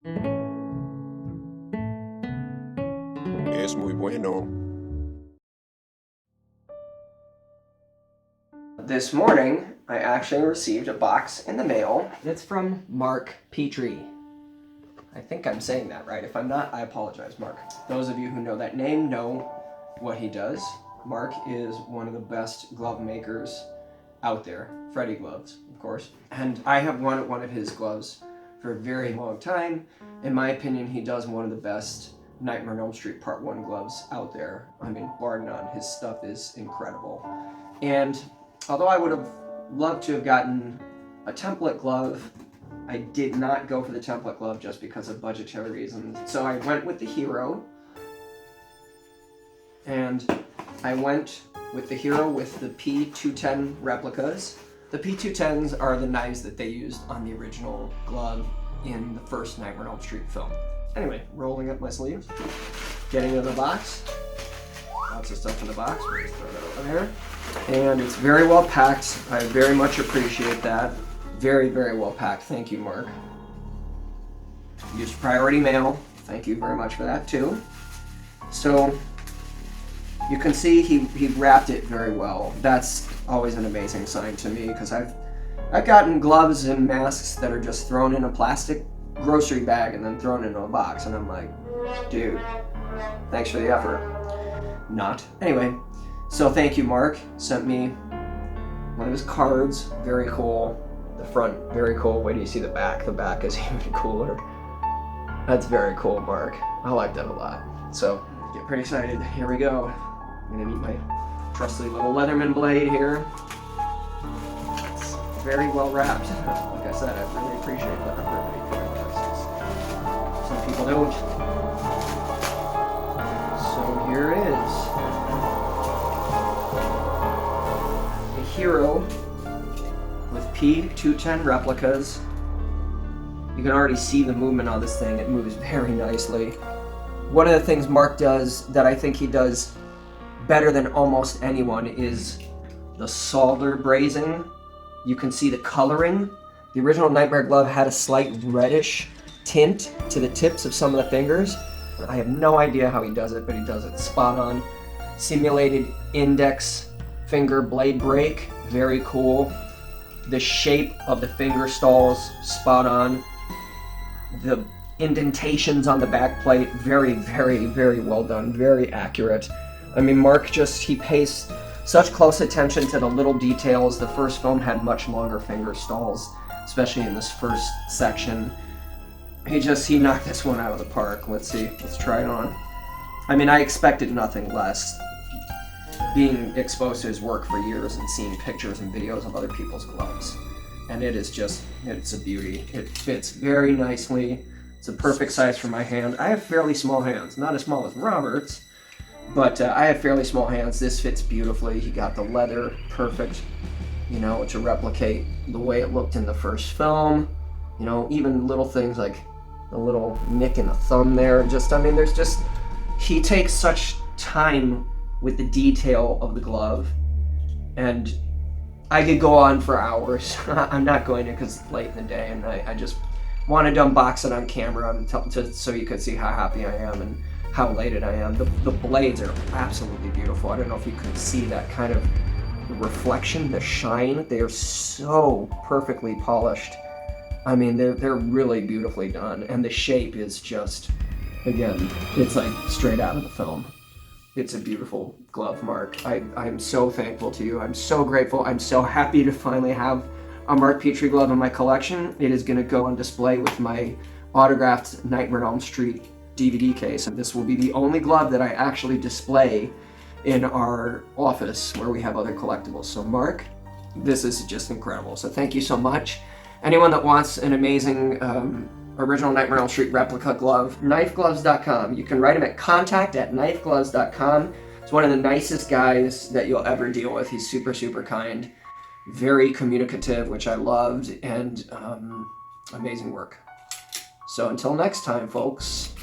Es muy bueno. This morning, I actually received a box in the mail. It's from Mark Petrie. I think I'm saying that right. If I'm not, I apologize, Mark. Those of you who know that name know what he does. Mark is one of the best glove makers out there. Freddy gloves, of course. And I have wanted one of his gloves for a very long time. In my opinion, he does one of the best Nightmare on Elm Street Part 1 gloves out there. I mean, bar none. His stuff is incredible. And although I would have loved to have gotten a template glove, I did not go for the template glove just because of budgetary reasons. So I went with the Hero. And I went with the Hero with the P210 replicas. The P210s are the knives that they used on the original glove in the first Nightmare on Elm Street film. Anyway, rolling up my sleeves, getting into the box. Lots of stuff in the box. We'll just throw that over there. And it's very well packed. I very much appreciate that. Very, very well packed. Thank you, Mark. Used priority mail. Thank you very much for that, too. So, you can see he wrapped it very well. That's always an amazing sign to me, because I've gotten gloves and masks that are just thrown in a plastic grocery bag and then thrown into a box, and I'm like, dude, thanks for the effort. Not. Anyway, so thank you, Mark. Sent me one of his cards. Very cool. The front, very cool. Wait till you see the back. The back is even cooler. That's very cool, Mark. I like that a lot. So, get pretty excited. Here we go. I'm gonna need my trusty little Leatherman blade here. It's very well wrapped. Like I said, I really appreciate the effort that he put into this. Some people don't. So here it is. A Hero with P210 replicas. You can already see the movement on this thing. It moves very nicely. One of the things Mark does that I think he does better than almost anyone is the solder brazing. You can see the coloring. The original Nightmare glove had a slight reddish tint to the tips of some of the fingers. I have no idea how he does it, but he does it spot on. Simulated index finger blade break, very cool. The shape of the finger stalls, spot on. The indentations on the back plate, very, very, very well done, very accurate. I mean, Mark he pays such close attention to the little details. The first film had much longer finger stalls, especially in this first section. He knocked this one out of the park. Let's see, let's try it on. I mean, I expected nothing less. Being exposed to his work for years and seeing pictures and videos of other people's gloves. And it's a beauty. It fits very nicely. It's a perfect size for my hand. I have fairly small hands, not as small as Robert's, but I have fairly small hands. This fits beautifully. He got the leather perfect, to replicate the way it looked in the first film. Even little things like the little nick in the thumb there. He takes such time with the detail of the glove, and I could go on for hours. I'm not going to because it's late in the day, and I just wanted to unbox it on camera so you could see how happy I am and how elated I am. The blades are absolutely beautiful. I don't know if you can see that kind of reflection, the shine. They are so perfectly polished. I mean, they're really beautifully done, and the shape is just, again, it's like straight out of the film. It's a beautiful glove, Mark. I'm so thankful to you. I'm so grateful. I'm so happy to finally have a Mark Petrie glove in my collection. It is going to go on display with my autographed Nightmare on Elm Street DVD case. And this will be the only glove that I actually display in our office where we have other collectibles. So Mark, this is just incredible. So thank you so much. Anyone that wants an amazing original Nightmare on Elm Street replica glove, knifegloves.com. You can write him at contact@knifegloves.com. He's one of the nicest guys that you'll ever deal with. He's super, super kind, very communicative, which I loved, and amazing work. So until next time, folks.